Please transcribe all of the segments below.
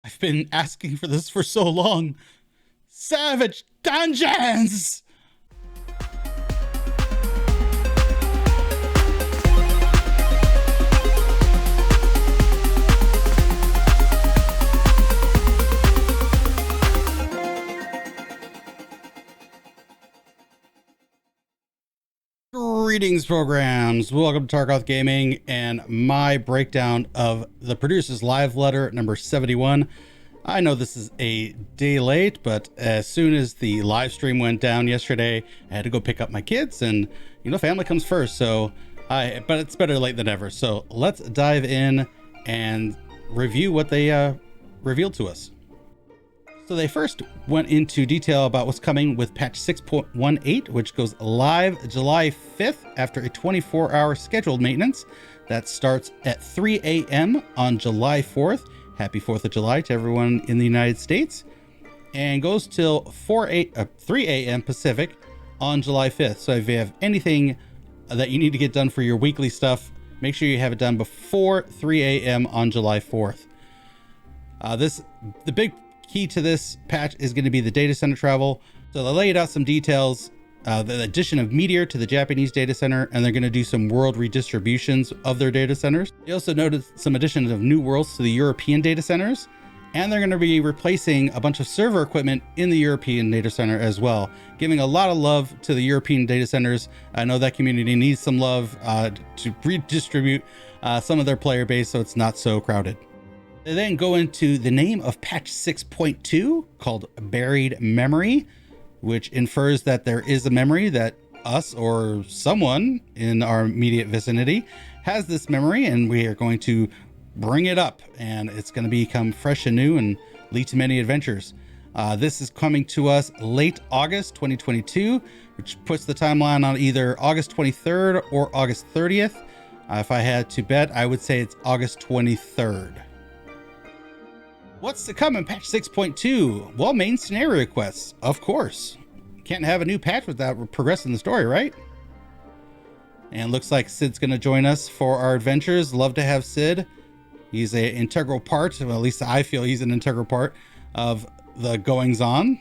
I've been asking for this for so long. Savage Dungeons! Greetings, programs. Welcome to Tarkoth Gaming and my breakdown of the producer's live letter number 71. I know this is a day late, but as soon as the live stream went down yesterday, I had to go pick up my kids, and you know, family comes first. But it's better late than ever. So let's dive in and review what they revealed to us. So they first went into detail about what's coming with patch 6.18, which goes live July 5th after a 24-hour scheduled maintenance that starts at 3 a.m. on July 4th. Happy 4th of July to everyone in the United States. And goes till 3 a.m. Pacific on July 5th. So if you have anything that you need to get done for your weekly stuff, make sure you have it done before 3 a.m. on July 4th. The big key to this patch is going to be the data center travel. So they laid out some details, the addition of Meteor to the Japanese data center, and they're going to do some world redistributions of their data centers. They also noted some additions of new worlds to the European data centers, and they're going to be replacing a bunch of server equipment in the European data center as well, giving a lot of love to the European data centers. I know that community needs some love to redistribute some of their player base so it's not so crowded. They then go into the name of patch 6.2 called Buried Memory, which infers that there is a memory that us or someone in our immediate vicinity has this memory, and we are going to bring it up, and it's going to become fresh and new and lead to many adventures. This is coming to us late August 2022, which puts the timeline on either August 23rd or August 30th. If I had to bet, I would say it's August 23rd. What's to come in patch 6.2? Well, main scenario quests, of course. Can't have a new patch without progressing the story, right? And looks like Sid's going to join us for our adventures. Love to have Sid. He's an integral part, well, at least I feel he's an integral part of the goings-on.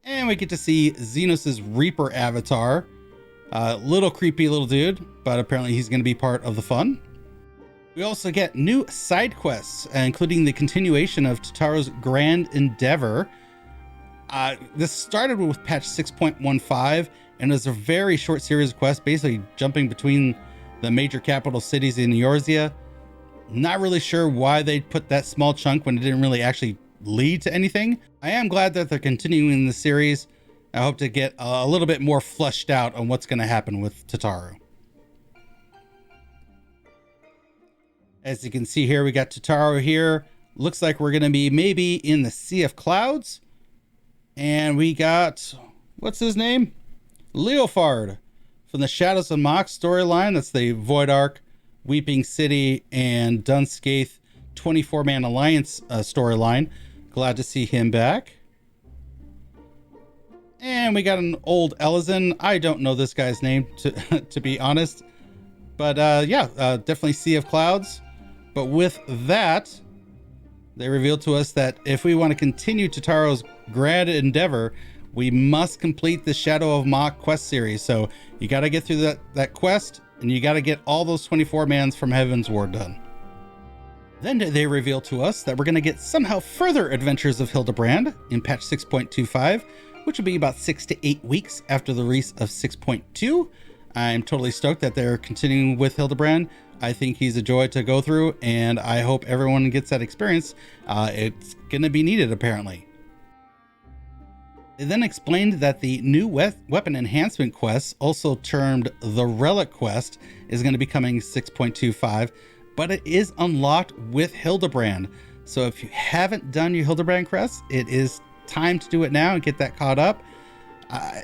And we get to see Xenos' Reaper avatar. Little creepy little dude, but apparently he's going to be part of the fun. We also get new side quests, including the continuation of Tataro's Grand Endeavor. This started with patch 6.15 and was a very short series of quests, basically jumping between the major capital cities in Eorzea. Not really sure why they put that small chunk when it didn't really actually lead to anything. I am glad that they're continuing the series. I hope to get a little bit more fleshed out on what's going to happen with Tataro. As you can see here, we got Tataro here. Looks like we're going to be maybe in the Sea of Clouds. And we got, what's his name? Leofard from the Shadows of Mox storyline. That's the Void Ark, Weeping City, and Dunscaith 24-man Alliance storyline. Glad to see him back. And we got an old Elizin. I don't know this guy's name, to be honest. But definitely Sea of Clouds. But with that, they revealed to us that if we want to continue Tataro's Grand Endeavor, we must complete the Shadow of Mach quest series. So you got to get through that quest, and you got to get all those 24-mans from Heaven's Ward done. Then they revealed to us that we're going to get somehow further adventures of Hildebrand in patch 6.25, which will be about 6 to 8 weeks after the release of 6.2. I'm totally stoked that they're continuing with Hildebrand. I think he's a joy to go through, and I hope everyone gets that experience. It's going to be needed, apparently. They then explained that the new weapon enhancement quest, also termed the Relic quest, is going to be coming 6.25, but it is unlocked with Hildebrand. So if you haven't done your Hildebrand quest, it is time to do it now and get that caught up.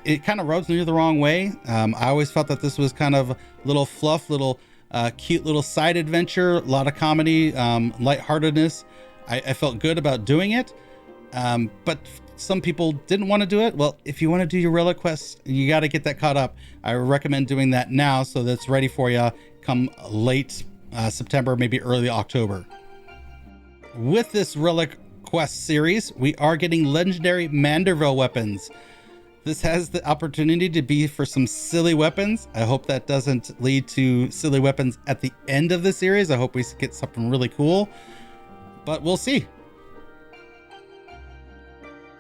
It kind of rubs me the wrong way. I always felt that this was kind of a little fluff, cute little side adventure, a lot of comedy, lightheartedness. I felt good about doing it, but some people didn't want to do it. Well, if you want to do your Relic quest, you got to get that caught up. I recommend doing that now so that's ready for you come late September, maybe early October. With this Relic Quest series, we are getting legendary Manderville weapons. This has the opportunity to be for some silly weapons. I hope that doesn't lead to silly weapons at the end of the series. I hope we get something really cool, but we'll see.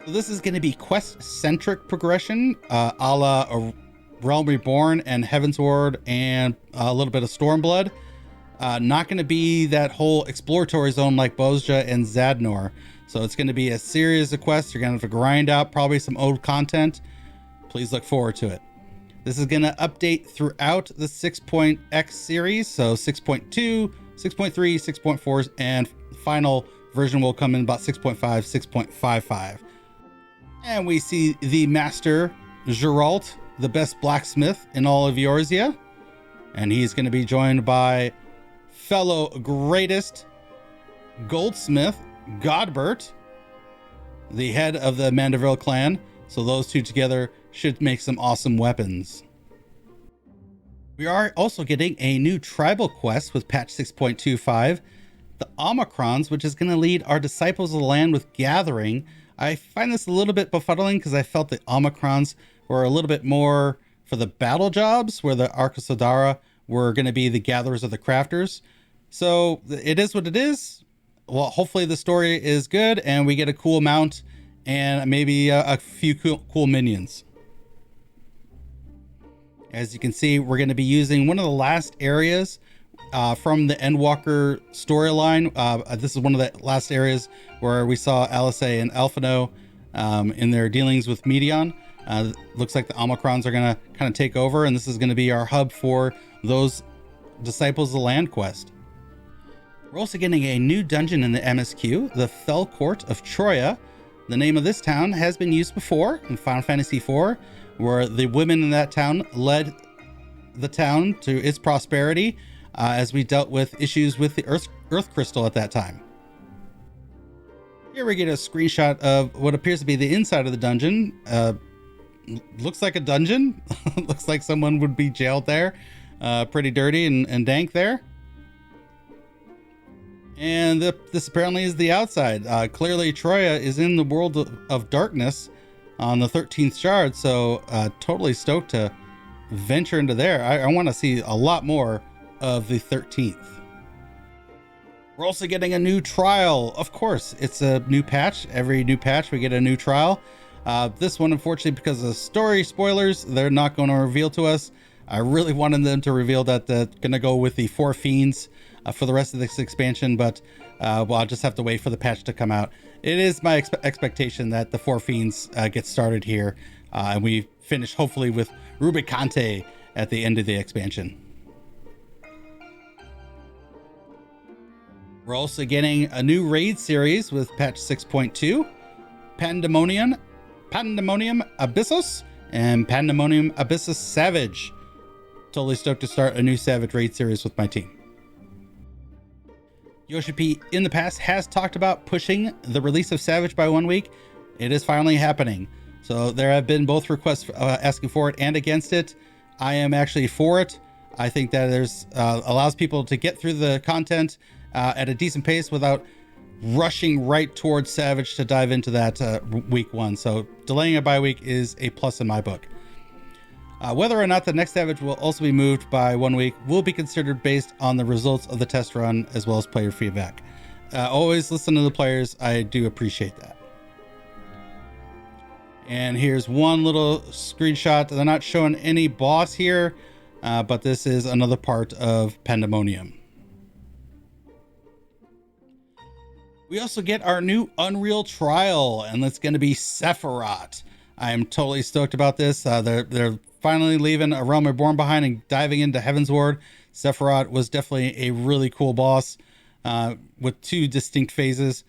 So this is going to be quest-centric progression, a la a Realm Reborn and Heavensward and a little bit of Stormblood. Not going to be that whole exploratory zone like Bozja and Zadnor. So it's going to be a series of quests. You're going to have to grind out probably some old content. Please look forward to it. This is going to update throughout the 6.x series. So 6.2, 6.3, 6.4, and final version will come in about 6.5, 6.55. And we see the Master Geralt, the best blacksmith in all of Eorzea. And he's going to be joined by fellow greatest goldsmith Godbert, the head of the Manderville clan. So those two together should make some awesome weapons. We are also getting a new tribal quest with patch 6.25, the Omicrons, which is going to lead our Disciples of the Land with gathering. I find this a little bit befuddling because I felt the Omicrons were a little bit more for the battle jobs, where the Arkasodara were going to be the gatherers of the crafters. So it is what it is. Well, hopefully the story is good and we get a cool mount and maybe a few cool minions. As you can see, we're going to be using one of the last areas from the Endwalker storyline. This is one of the last areas where we saw Alice and Alphino in their dealings with Medion. Looks like the Omicrons are going to kind of take over, and this is going to be our hub for those Disciples of the Land quest. We're also getting a new dungeon in the MSQ, the Fell Court of Troya. The name of this town has been used before in Final Fantasy IV, where the women in that town led the town to its prosperity as we dealt with issues with the Earth Crystal at that time. Here we get a screenshot of what appears to be the inside of the dungeon. Looks like a dungeon. Looks like someone would be jailed there. Pretty dirty and dank there. And this apparently is the outside. Clearly Troya is in the world of darkness on the 13th shard, so totally stoked to venture into there. I want to see a lot more of the 13th. We're also getting a new trial. Of course, it's a new patch. Every new patch we get a new trial. This one, unfortunately, because of story spoilers, they're not going to reveal to us. I really wanted them to reveal that they're going to go with the 4 fiends for the rest of this expansion, but well, I'll just have to wait for the patch to come out. It is my expectation that the 4 fiends get started here, and we finish hopefully with Rubicante at the end of the expansion. We're also getting a new raid series with patch 6.2, Pandemonium Abyssos and Pandemonium Abyssos Savage. Totally stoked to start a new Savage raid series with my team. Yoshi P in the past has talked about pushing the release of Savage by 1 week. It is finally happening. So there have been both requests asking for it and against it. I am actually for it. I think that there's allows people to get through the content at a decent pace without rushing right towards Savage to dive into that week 1. So delaying it by a week is a plus in my book. Whether or not the next Savage will also be moved by 1 week will be considered based on the results of the test run as well as player feedback. Always listen to the players. I do appreciate that. And here's one little screenshot. They're not showing any boss here, but this is another part of Pandemonium. We also get our new Unreal Trial, and it's going to be Sephiroth. I am totally stoked about this. They're finally leaving A Realm Reborn behind and diving into Heavensward. Sephiroth was definitely a really cool boss with 2 distinct phases.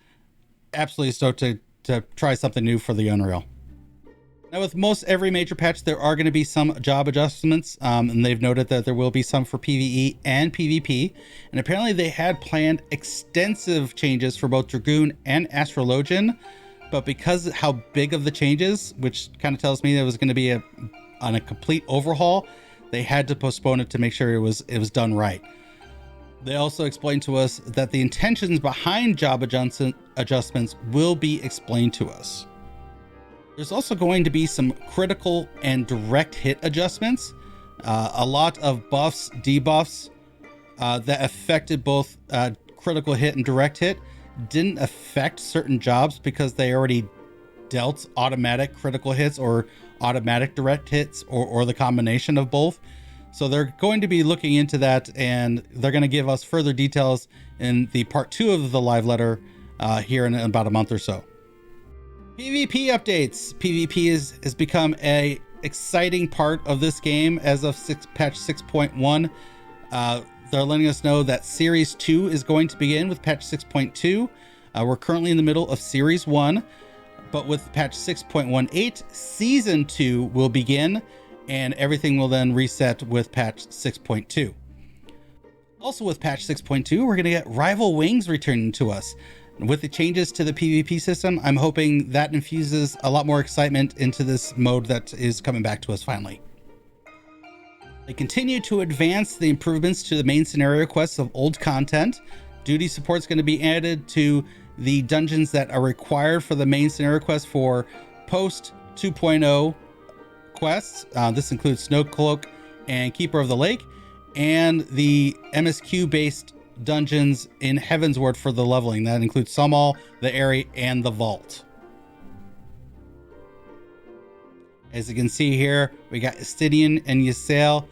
Absolutely stoked to try something new for the Unreal. Now, with most every major patch, there are going to be some job adjustments, and they've noted that there will be some for PvE and PvP. And apparently they had planned extensive changes for both Dragoon and Astrologian, but because how big of the changes, which kind of tells me it was going to be on a complete overhaul, they had to postpone it to make sure it was done right. They also explained to us that the intentions behind job adjustments will be explained to us. There's also going to be some critical and direct hit adjustments, a lot of buffs, debuffs that affected both critical hit and direct hit. Didn't affect certain jobs because they already dealt automatic critical hits or automatic direct hits, or the combination of both. So they're going to be looking into that, and they're going to give us further details in the part 2 of the live letter here in about a month or so. PvP updates. PvP has become a exciting part of this game as of patch 6.1. They're letting us know that Series 2 is going to begin with patch 6.2. We're currently in the middle of Series 1, but with patch 6.18, Season 2 will begin, and everything will then reset with patch 6.2. Also with patch 6.2, we're going to get Rival Wings returning to us. With the changes to the PvP system, I'm hoping that infuses a lot more excitement into this mode that is coming back to us finally. They continue to advance the improvements to the main scenario quests of old content. Duty support is going to be added to the dungeons that are required for the main scenario quest for post 2.0 quests. This includes Snowcloak and Keeper of the Lake, and the MSQ based dungeons in Heavensward for the leveling. That includes Summall, the Airy, and the Vault. As you can see here, we got Estidian and Ysael.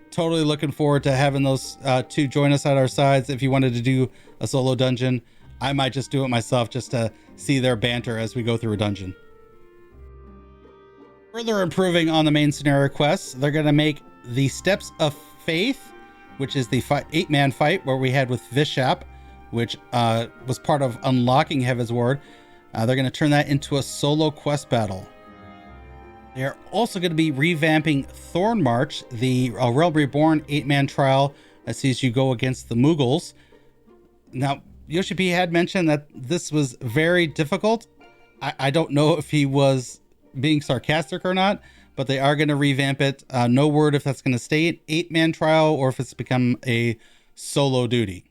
Totally looking forward to having those two join us at our sides. If you wanted to do a solo dungeon, I might just do it myself just to see their banter as we go through a dungeon. Further improving on the main scenario quests, they're going to make the Steps of Faith, which is the 8-man fight where we had with Vishap, which was part of unlocking Heavensward. They're going to turn that into a solo quest battle. They are also going to be revamping Thorn March, the Realm Reborn 8-man trial that sees you go against the Mughals. Now, Yoshi P had mentioned that this was very difficult. I don't know if he was being sarcastic or not, but they are going to revamp it. No word if that's going to stay an 8-man trial or if it's become a solo duty.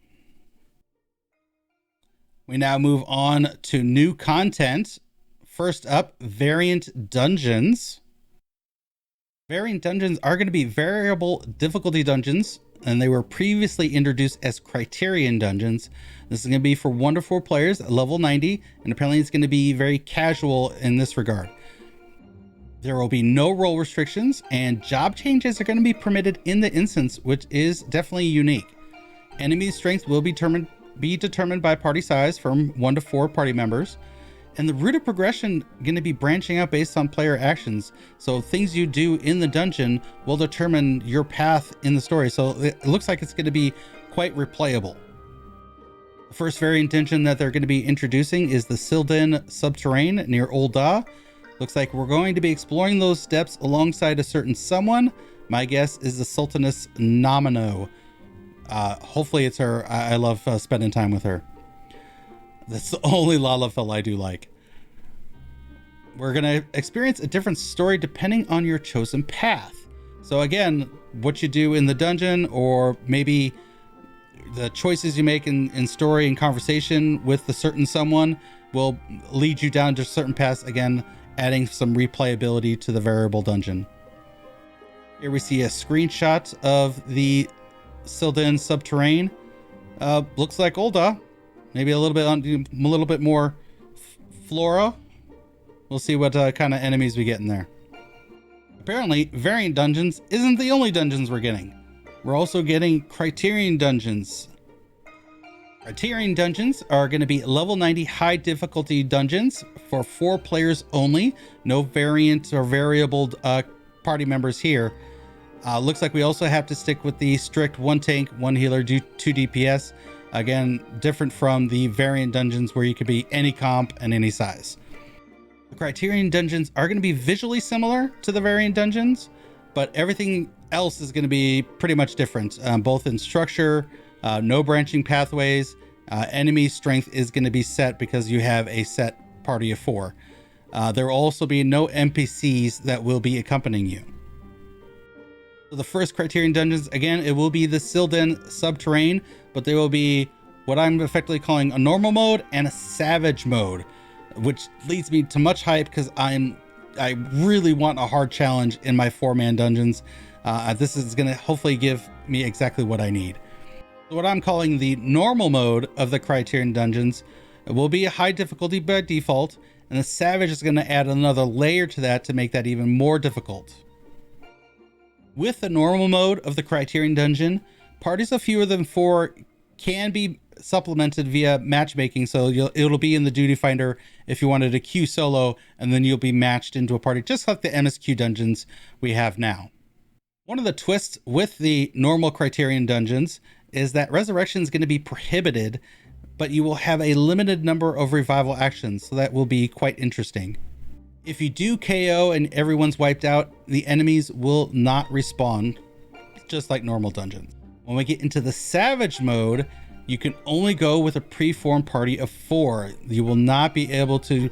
We now move on to new content. First up, Variant Dungeons. Variant Dungeons are going to be variable difficulty dungeons, and they were previously introduced as Criterion Dungeons. This is going to be for 1 to 4 players at level 90, and apparently it's going to be very casual in this regard. There will be no role restrictions, and job changes are going to be permitted in the instance, which is definitely unique. Enemy strength will be determined by party size from 1 to 4 party members. And the route of progression going to be branching out based on player actions. So things you do in the dungeon will determine your path in the story. So it looks like it's going to be quite replayable. The first variant dungeon that they're going to be introducing is the Silden Subterrane near Ul'dah. Looks like we're going to be exploring those steps alongside a certain someone. My guess is the Sultaness Nomino. Hopefully it's her. I love spending time with her. That's the only Lalafell I do like. We're going to experience a different story depending on your chosen path. So again, what you do in the dungeon, or maybe the choices you make in story and conversation with the certain someone, will lead you down to certain paths, again, adding some replayability to the variable dungeon. Here we see a screenshot of the Silden Subterrane. Looks like Ul'dah. Maybe a little bit more flora. We'll see what kind of enemies we get in there. Apparently, Variant Dungeons isn't the only dungeons we're getting. We're also getting Criterion Dungeons. Criterion Dungeons are going to be level 90 high difficulty dungeons for 4 players only. No variant or variable party members here. Looks like we also have to stick with the strict 1 tank, 1 healer, 2 DPS. Again, different from the Variant Dungeons where you could be any comp and any size. The Criterion Dungeons are going to be visually similar to the Variant Dungeons, but everything else is going to be pretty much different, both in structure, no branching pathways. Enemy strength is going to be set because you have a set party of 4. There will also be no NPCs that will be accompanying you. So the first Criterion Dungeons, again, it will be the Silden Subterrane, but there will be what I'm effectively calling a normal mode and a savage mode, which leads me to much hype because I really want a hard challenge in my 4-man dungeons. This is going to hopefully give me exactly what I need. So what I'm calling the normal mode of the Criterion dungeons will be a high difficulty by default, and the savage is going to add another layer to that to make that even more difficult. With the normal mode of the Criterion dungeon, parties of fewer than 4 can be supplemented via matchmaking, so it'll be in the duty finder if you wanted to queue solo, and then you'll be matched into a party just like the MSQ dungeons we have now. One of the twists with the normal Criterion dungeons is that resurrection is going to be prohibited, but you will have a limited number of revival actions, so that will be quite interesting. If you do KO and everyone's wiped out, the enemies will not respawn, just like normal dungeons. When we get into the savage mode, you can only go with a preformed party of 4. You will not be able to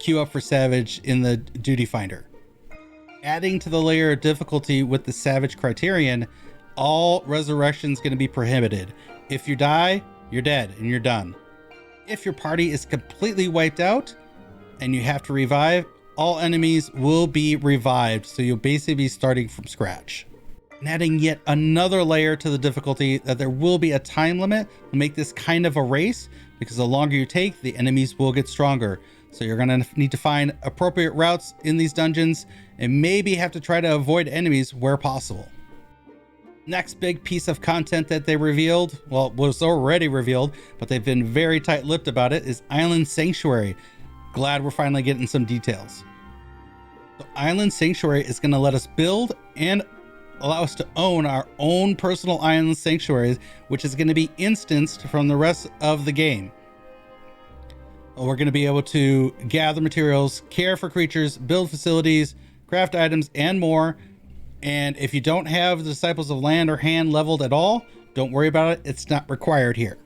queue up for savage in the duty finder. Adding to the layer of difficulty with the savage Criterion, all resurrection is going to be prohibited. If you die, you're dead and you're done. If your party is completely wiped out and you have to revive, all enemies will be revived, so you'll basically be starting from scratch. And adding yet another layer to the difficulty, that there will be a time limit to make this kind of a race, because the longer you take, the enemies will get stronger. So you're going to need to find appropriate routes in these dungeons and maybe have to try to avoid enemies where possible. Next big piece of content that they revealed, well, was already revealed, but they've been very tight-lipped about it, is Island Sanctuary. Glad we're finally getting some details. So Island Sanctuary is going to let us build and allow us to own our own personal island sanctuaries, which is going to be instanced from the rest of the game. We're going to be able to gather materials, care for creatures, build facilities, craft items, and more. And if you don't have the Disciples of Land or Hand leveled at all, don't worry about it. It's not required here.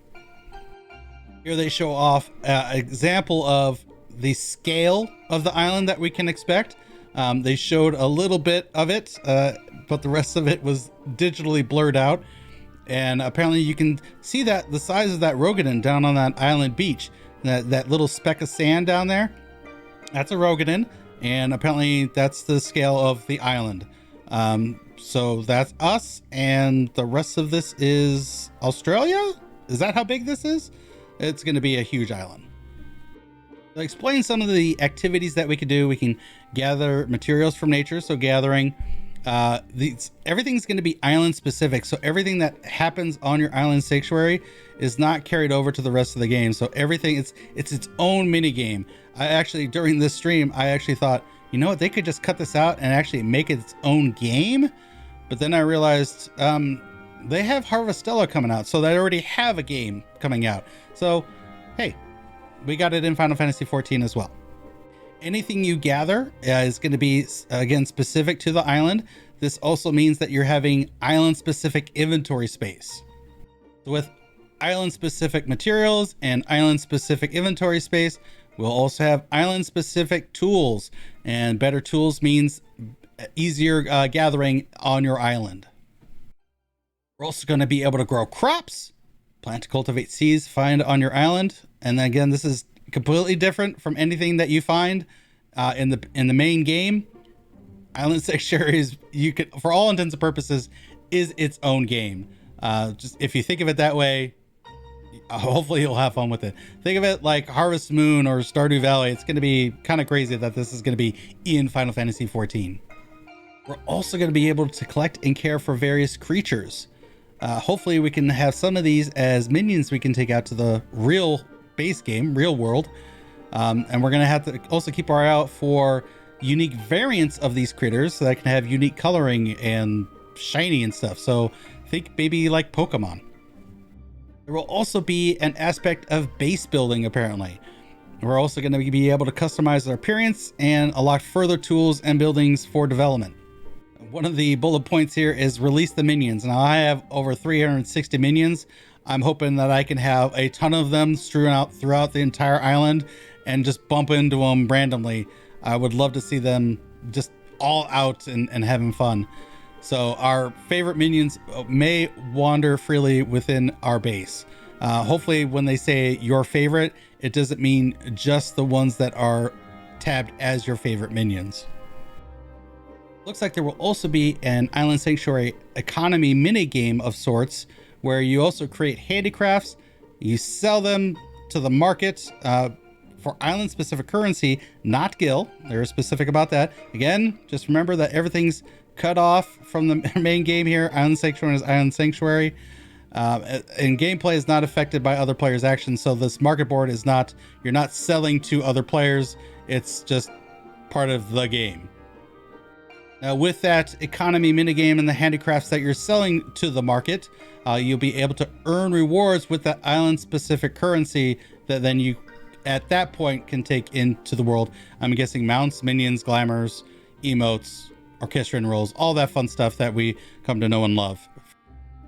Here they show off an example of the scale of the island that we can expect. They showed a little bit of it, but the rest of it was digitally blurred out. And apparently you can see that the size of that Rogadin down on that island beach, that little speck of sand down there, that's a Rogadin. And apparently that's the scale of the island. So that's us, and the rest of this is Australia? Is that how big this is? It's going to be a huge island. To explain some of the activities that we can do, we can gather materials from nature. So gathering, everything's going to be island specific. So everything that happens on your island sanctuary is not carried over to the rest of the game. So everything, it's its own mini game. I actually, during this stream, I actually thought, you know what, they could just cut this out and actually make it its own game. But then I realized they have Harvestella coming out, so they already have a game coming out. So, hey, we got it in Final Fantasy XIV as well. Anything you gather is going to be, again, specific to the island. This also means that you're having island-specific inventory space. So with island-specific materials and island-specific inventory space, we'll also have island-specific tools, and better tools means easier gathering on your island. We're also going to be able to grow crops, plant to cultivate seeds, find on your island. And then again, this is completely different from anything that you find in the main game. Island Sanctuaries, you could, for all intents and purposes, is its own game. Just if you think of it that way, hopefully you'll have fun with it. Think of it like Harvest Moon or Stardew Valley. It's going to be kind of crazy that this is going to be in Final Fantasy XIV. We're also going to be able to collect and care for various creatures. Hopefully we can have some of these as minions we can take out to the real base game, real world. And we're going to have to also keep our eye out for unique variants of these critters so that can have unique coloring and shiny and stuff. So think maybe like Pokemon. There will also be an aspect of base building, apparently. We're also going to be able to customize our appearance and unlock further tools and buildings for development. One of the bullet points here is release the minions. Now I have over 360 minions. I'm hoping that I can have a ton of them strewn out throughout the entire island and just bump into them randomly. I would love to see them just all out and having fun. So our favorite minions may wander freely within our base. Hopefully when they say your favorite, it doesn't mean just the ones that are tabbed as your favorite minions. Looks like there will also be an Island Sanctuary economy mini game of sorts, where you also create handicrafts, you sell them to the market for island specific currency, not gil. They're specific about that. Again, just remember that everything's cut off from the main game here. Island Sanctuary is Island Sanctuary. And gameplay is not affected by other players' actions. So this market board is not, you're not selling to other players. It's just part of the game. Now, with that economy minigame and the handicrafts that you're selling to the market, you'll be able to earn rewards with that island specific currency that then you at that point can take into the world. I'm guessing mounts, minions, glamours, emotes, orchestrion rolls, all that fun stuff that we come to know and love.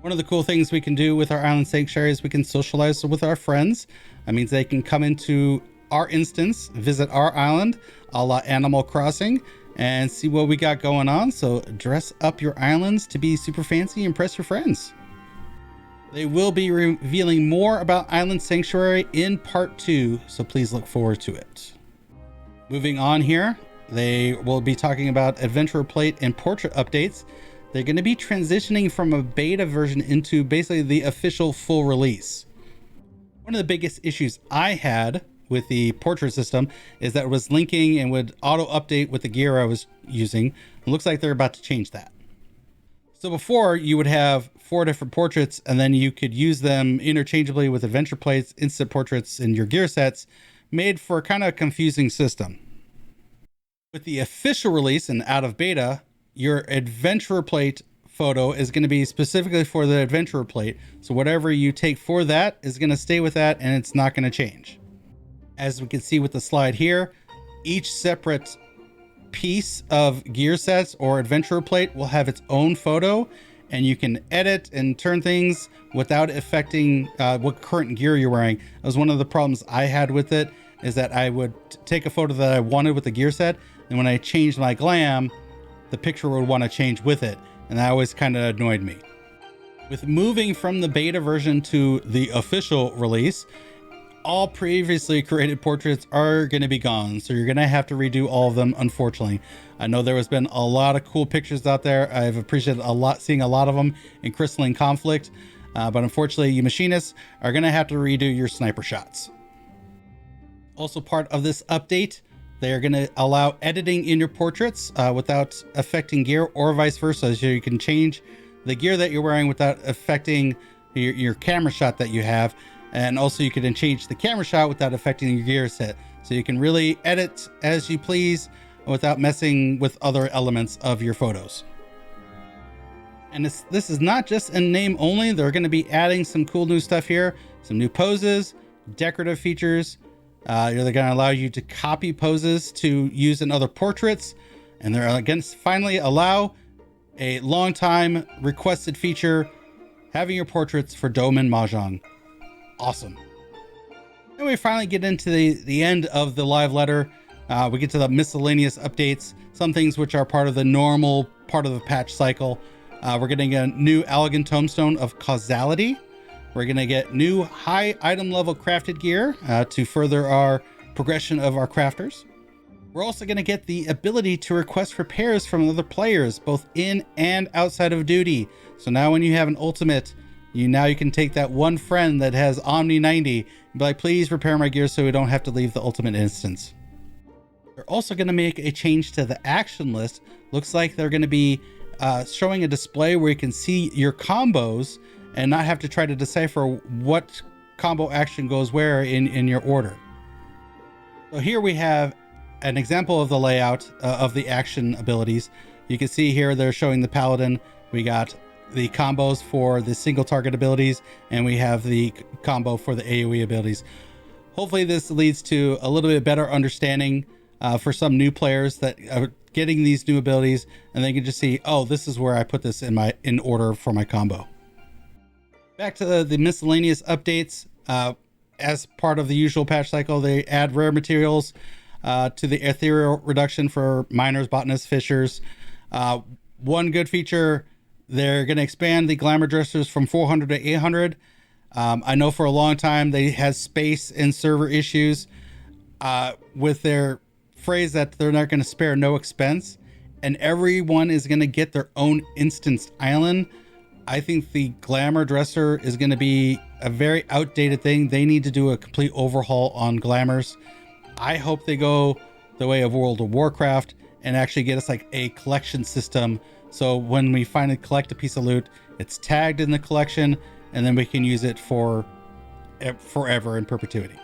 One of the cool things we can do with our Island Sanctuary is we can socialize with our friends. That means they can come into our instance, visit our island, a la Animal Crossing, and see what we got going on. So dress up your islands to be super fancy, impress your friends. They will be revealing more about Island Sanctuary in part 2, so please look forward to it. Moving on here, they will be talking about Adventurer Plate and Portrait updates. They're going to be transitioning from a beta version into basically the official full release. One of the biggest issues I had with the portrait system is that it was linking and would auto update with the gear I was using. It looks like they're about to change that. So before, you would have 4 different portraits and then you could use them interchangeably with adventure plates, instant portraits, and your gear sets, made for kind of a confusing system. With the official release and out of beta, your adventurer plate photo is going to be specifically for the adventurer plate. So whatever you take for that is going to stay with that, and it's not going to change. As we can see with the slide here, each separate piece of gear sets or adventurer plate will have its own photo, and you can edit and turn things without affecting what current gear you're wearing. That was one of the problems I had with it, is that I would take a photo that I wanted with the gear set, and when I changed my glam, the picture would want to change with it, and that always kind of annoyed me. With moving from the beta version to the official release, all previously created portraits are going to be gone, so you're going to have to redo all of them, unfortunately. I know there has been a lot of cool pictures out there. I've appreciated seeing a lot of them in Crystalline Conflict, but unfortunately you machinists are going to have to redo your sniper shots. Also part of this update, they are going to allow editing in your portraits without affecting gear, or vice versa, so you can change the gear that you're wearing without affecting your camera shot that you have. And also you can change the camera shot without affecting your gear set. So you can really edit as you please without messing with other elements of your photos. And this is not just in name only. They're going to be adding some cool new stuff here. Some new poses, decorative features. They're going to allow you to copy poses to use in other portraits. And they're going to finally allow a long time requested feature, having your portraits for Domin Mahjong. Awesome. And we finally get into the end of the live letter. We get to the miscellaneous updates, some things which are part of the normal part of the patch cycle. We're getting a new elegant tombstone of causality. We're going to get new high item level crafted gear to further our progression of our crafters. We're also going to get the ability to request repairs from other players, both in and outside of duty. So now when you have an ultimate, you can take that one friend that has Omni 90 and be like, please repair my gear so we don't have to leave the ultimate instance. They're also going to make a change to the action list. Looks like they're going to be showing a display where you can see your combos and not have to try to decipher what combo action goes where in your order. So here we have an example of the layout of the action abilities. You can see here they're showing the Paladin. We got the combos for the single target abilities, and we have the combo for the AoE abilities. Hopefully this leads to a little bit better understanding for some new players that are getting these new abilities, and they can just see, oh, this is where I put this in order for my combo. Back to the miscellaneous updates. As part of the usual patch cycle, they add rare materials to the ethereal reduction for miners, botanists, fishers. One good feature, they're going to expand the glamour dressers from 400 to 800. I know for a long time they had space and server issues with their phrase that they're not going to spare no expense, and everyone is going to get their own instanced island. I think the glamour dresser is going to be a very outdated thing. They need to do a complete overhaul on glamours. I hope they go the way of World of Warcraft and actually get us like a collection system. So when we finally collect a piece of loot, it's tagged in the collection, and then we can use it for forever in perpetuity.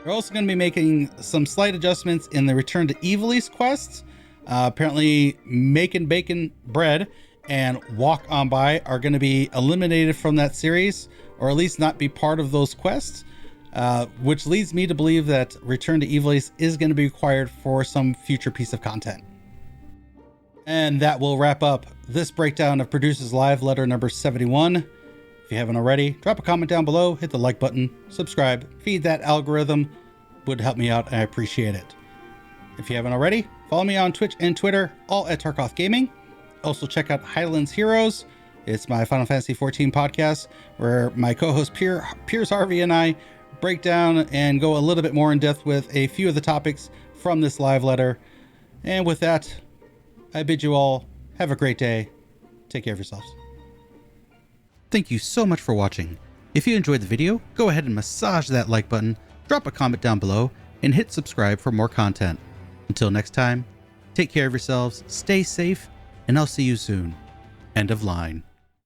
We're also going to be making some slight adjustments in the Return to Evil East quests. Apparently, making bacon bread and walk on by are going to be eliminated from that series, or at least not be part of those quests, which leads me to believe that Return to Evil East is going to be required for some future piece of content. And that will wrap up this breakdown of Producer's Live Letter number 71. If you haven't already, drop a comment down below, hit the like button, subscribe, feed that algorithm. Would help me out and I appreciate it. If you haven't already, follow me on Twitch and Twitter, all at Tarkoth Gaming. Also check out Highlands Heroes. It's my Final Fantasy XIV podcast where my co-host Piers Harvey and I break down and go a little bit more in depth with a few of the topics from this live letter. And with that, I bid you all have a great day. Take care of yourselves. Thank you so much for watching. If you enjoyed the video, go ahead and massage that like button, drop a comment down below, and hit subscribe for more content. Until next time, take care of yourselves, stay safe, and I'll see you soon. End of line.